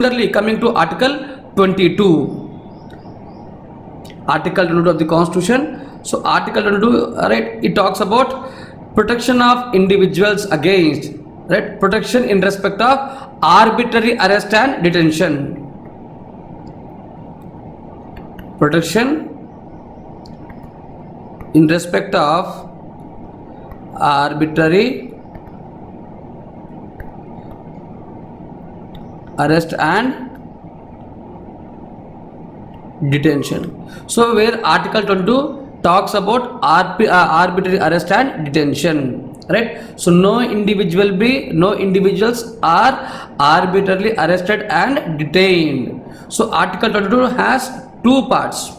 Similarly, coming to Article 22. Article 22 of the Constitution. So Article 22, right, it talks about protection of individuals against, right, protection in respect of arbitrary arrest and detention. Protection in respect of arbitrary arrest and detention. So where Article 22 talks about arbitrary arrest and detention, right? So no individuals are arbitrarily arrested and detained. So Article 22 has two parts,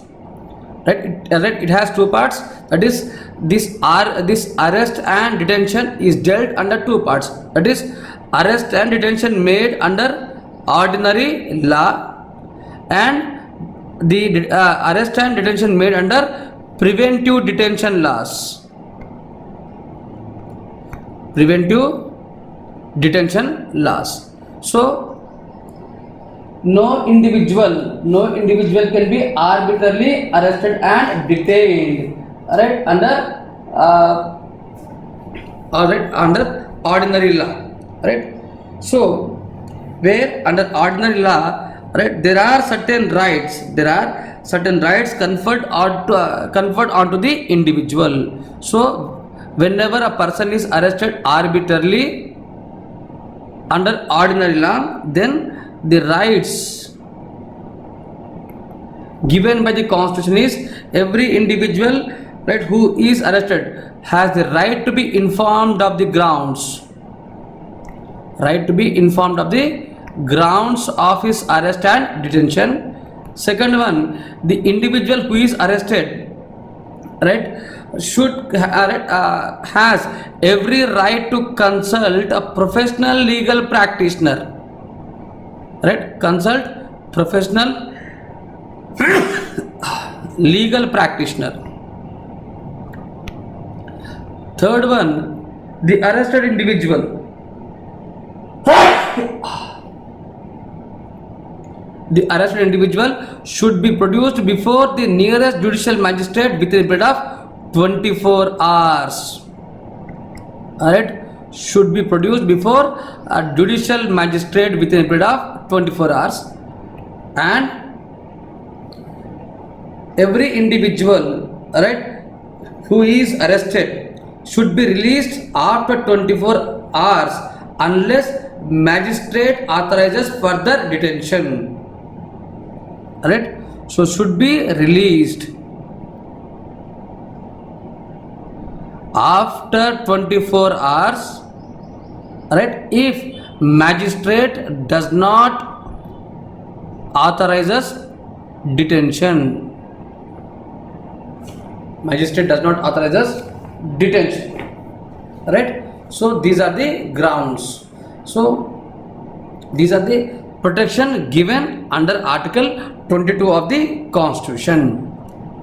right? It has two parts. That is, this arrest and detention is dealt under two parts. That is, arrest and detention made under ordinary law, and the arrest and detention made under preventive detention laws. Preventive detention laws. So no individual can be arbitrarily arrested and detained, right, under under ordinary law, right? So where under ordinary law, right, there are certain rights conferred onto the individual. So whenever a person is arrested arbitrarily under ordinary law, then the rights given by the Constitution is every individual, right, who is arrested has the right to be informed of the grounds. Right to be informed of the grounds of his arrest and detention. Second one, the individual who is arrested, right, should has every right to consult a professional legal practitioner, right? Consult professional legal practitioner. Third one, the arrested individual should be produced before the nearest judicial magistrate within a period of 24 hours. Alright, should be produced before a judicial magistrate within a period of 24 hours. And every individual, right, who is arrested should be released after 24 hours unless magistrate authorizes further detention. Alright, so should be released after 24 hours, right, if magistrate does not authorizes detention. Magistrate does not authorizes detention, right? So these are the grounds. So these are the protection given under Article 22 of the Constitution,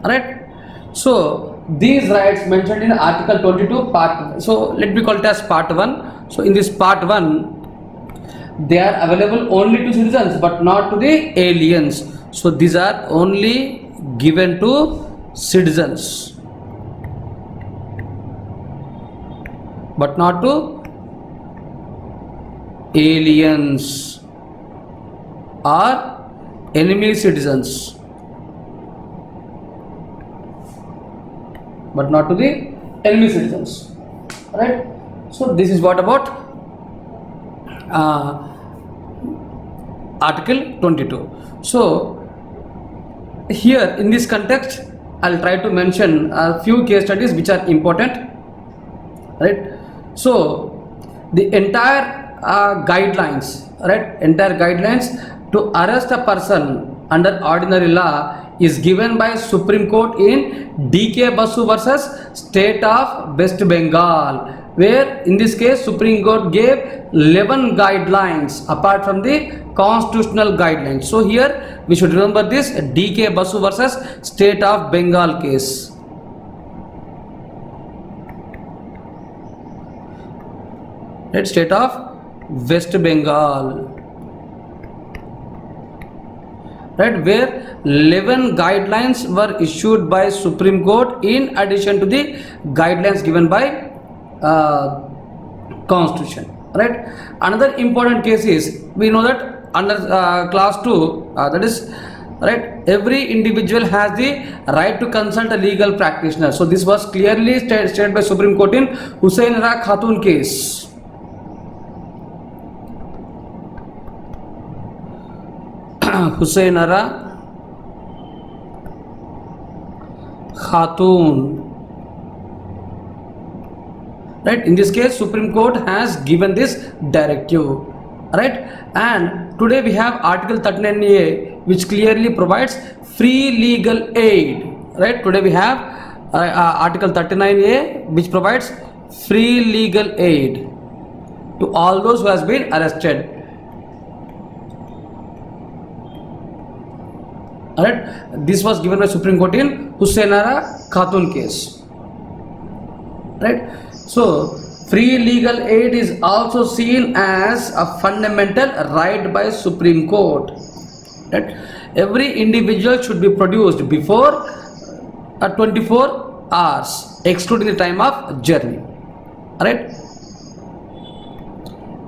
right? So these rights mentioned in Article 22 part, so let me call it as part 1. So in this part 1, they are available only to citizens but not to the aliens. So these are only given to citizens but not to aliens or enemy citizens, but not to the enemy citizens, right? So this is what about Article 22. So here in this context, I'll try to mention a few case studies which are important, right? So the entire guidelines, right, to arrest a person under ordinary law is given by Supreme Court in D.K. Basu versus State of West Bengal, where in this case Supreme Court gave 11 guidelines apart from the constitutional guidelines. So here we should remember this D.K. Basu versus State of Bengal case. Right, State of West Bengal. right, where 11 guidelines were issued by Supreme Court in addition to the guidelines given by Constitution, right. Another important case is, we know that under class 2, that is, right, every individual has the right to consult a legal practitioner. So this was clearly stated by Supreme Court in Husainara Khatun case. Husainara Khatun, right. In this case, Supreme Court has given this directive, right. And today we have Article 39A, which clearly provides free legal aid, right. Today we have Article 39A, which provides free legal aid to all those who has been arrested. Alright, this was given by Supreme Court in Husainara Khatun case. Right, so free legal aid is also seen as a fundamental right by Supreme Court. Right, every individual should be produced before 24 hours, excluding the time of journey. Alright.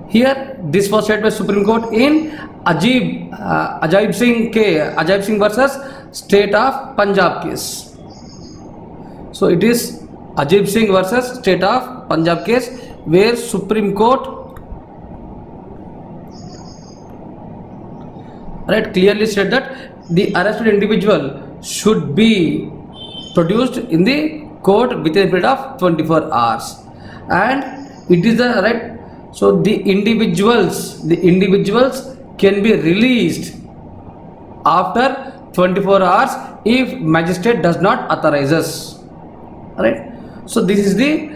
Here, this was said by Supreme Court in Ajaib Singh versus State of Punjab case. So it is Ajaib Singh versus State of Punjab case, where Supreme Court, right, clearly said that the arrested individual should be produced in the court within a period of 24 hours, and it is the right. So the individuals can be released after 24 hours if magistrate does not authorize us. Right. So this is the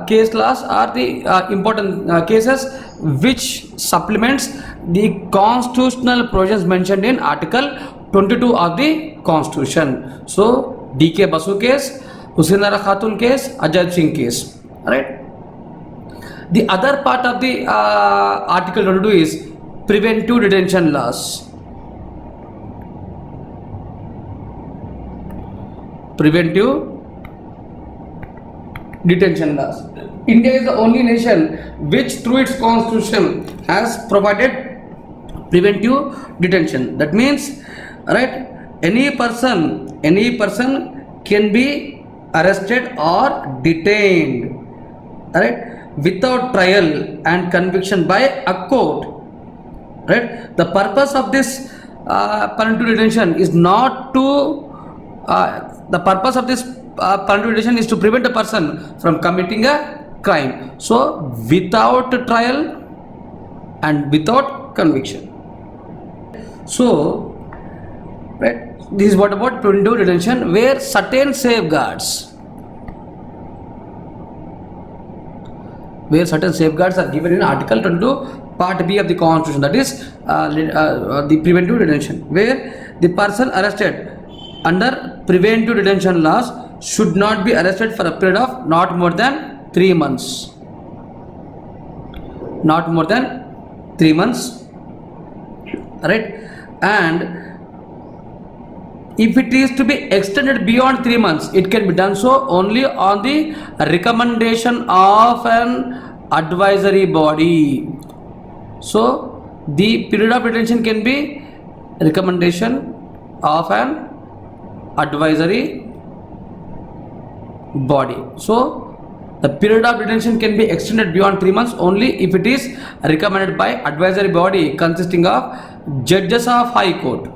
case laws are the important cases which supplements the constitutional provisions mentioned in Article 22 of the Constitution. So D.K. Basu case, Husainara Khatun case, Ajaib Singh case. Right. The other part of the Article 22 is preventive detention laws. Preventive detention laws. India is the only nation which through its constitution has provided preventive detention. That means, right, any person can be arrested or detained, right, without trial and conviction by a court. Right, the purpose of this preventive detention is not to preventive detention is to prevent a person from committing a crime. So without trial and without conviction. So, right, this is what about preventive detention, where certain safeguards are given in Article 22 Part B of the Constitution, that is the preventive detention, where the person arrested under preventive detention laws should not be arrested for a period of not more than 3 months. Not more than 3 months. Right, and if it is to be extended beyond 3 months, it can be done so only on the recommendation of an advisory body. So the period of detention can be recommendation of an advisory body. So the period of detention can be extended beyond 3 months only if it is recommended by advisory body consisting of judges of High Court.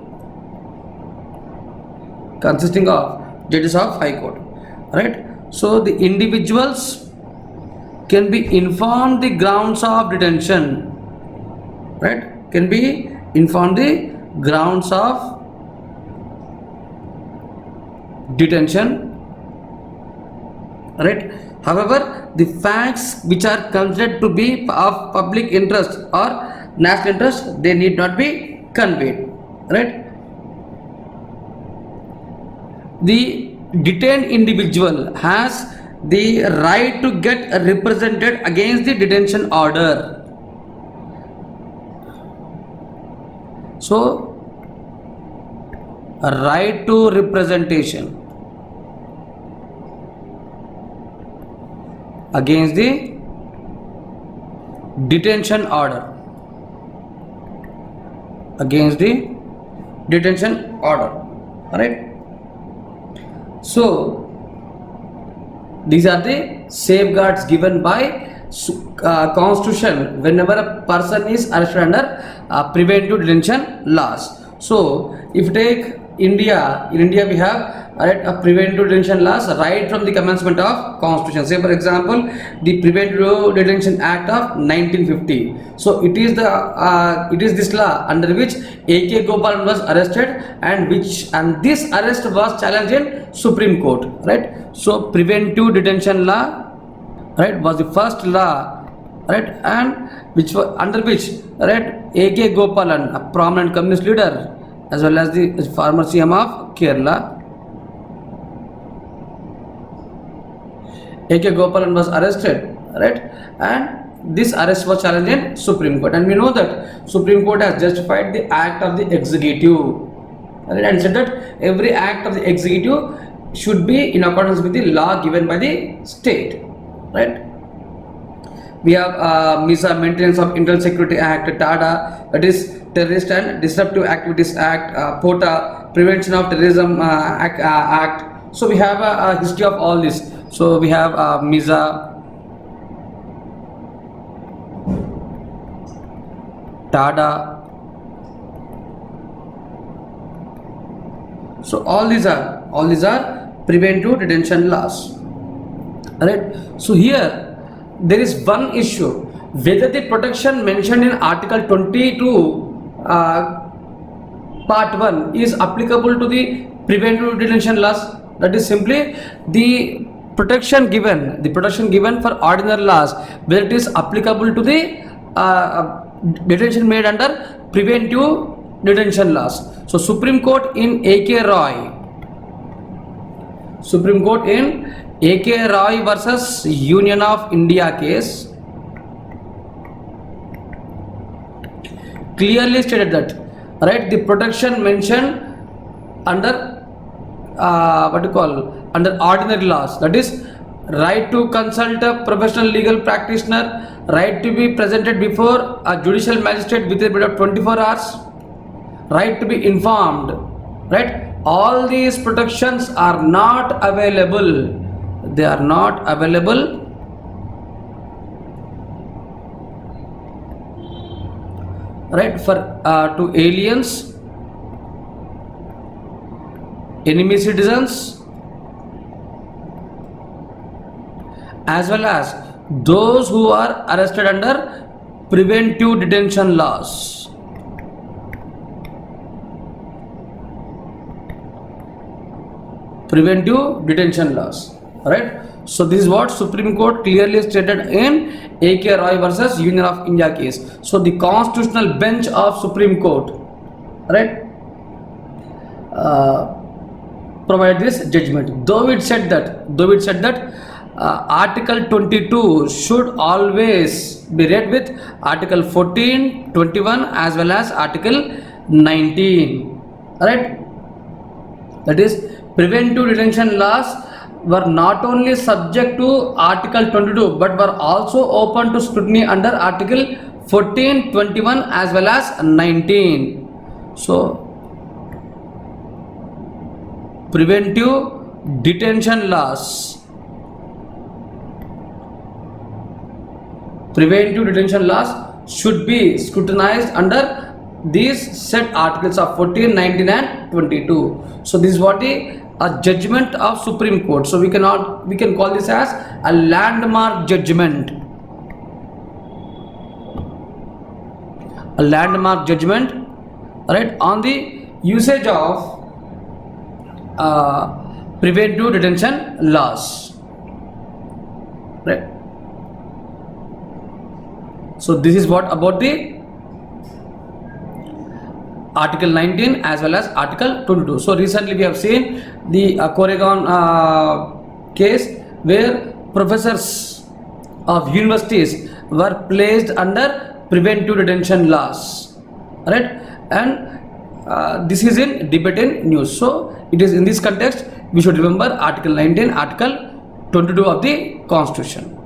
Right. So the individuals can be informed the grounds of detention. Right, can be informed the grounds of detention. Right. However, the facts which are considered to be of public interest or national interest, they need not be conveyed. Right. The detained individual has the right to get represented against the detention order. So right to representation against the detention order. Against the detention order. Alright. So these are the safeguards given by Constitution whenever a person is arrested under preventive detention laws. So if you take India, in India we have a preventive detention laws right from the commencement of Constitution. Say for example, the Preventive Detention Act of 1950. So it is this law under which A.K. Gopalan was arrested, and this arrest was challenged in Supreme Court. Right. So preventive detention law, right, was the first law, right, and which was under which, right, A.K. Gopalan, a prominent communist leader as well as the former CM of Kerala, A.K. Gopalan was arrested, right, and this arrest was challenged in Supreme Court, and we know that Supreme Court has justified the act of the executive, right, and said that every act of the executive should be in accordance with the law given by the state, right. We have MISA, Maintenance of Internal Security Act, TADA, that is Terrorist and Disruptive Activities Act, POTA, Prevention of Terrorism Act. So we have a history of all this. So we have MISA, TADA. So all these are preventive detention laws. Alright. So here there is one issue, whether the protection mentioned in Article 22 Part 1 is applicable to the preventive detention laws. That is simply the protection given for ordinary laws, whether it is applicable to the detention made under preventive detention laws. So Supreme Court in A.K. Roy versus Union of India case clearly stated that, right, the protection mentioned under under ordinary laws, that is right to consult a professional legal practitioner, right to be presented before a judicial magistrate within a period of 24 hours, right to be informed, right, all these protections are not available. They are not available right for to aliens, enemy citizens, as well as those who are arrested under preventive detention laws. Preventive detention laws. Right. So this is what Supreme Court clearly stated in A.K. Roy versus Union of India case. So the constitutional bench of Supreme Court, right, provide this judgment. Though it said that Article 22 should always be read with Article 14, 21 as well as Article 19. Right. That is, preventive detention laws were not only subject to Article 22 but were also open to scrutiny under Article 14, 21 as well as 19. So preventive detention laws should be scrutinized under these said articles of 14, 19 and 22. So this is what a judgment of Supreme Court. So we can call this as a landmark judgment. A landmark judgment, right, on the usage of preventive detention laws. Right. So this is what about the Article 19 as well as Article 22. So recently we have seen the Koregaon case where professors of universities were placed under preventive detention laws, right, and this is in debate in news. So it is in this context we should remember Article 19, Article 22 of the Constitution.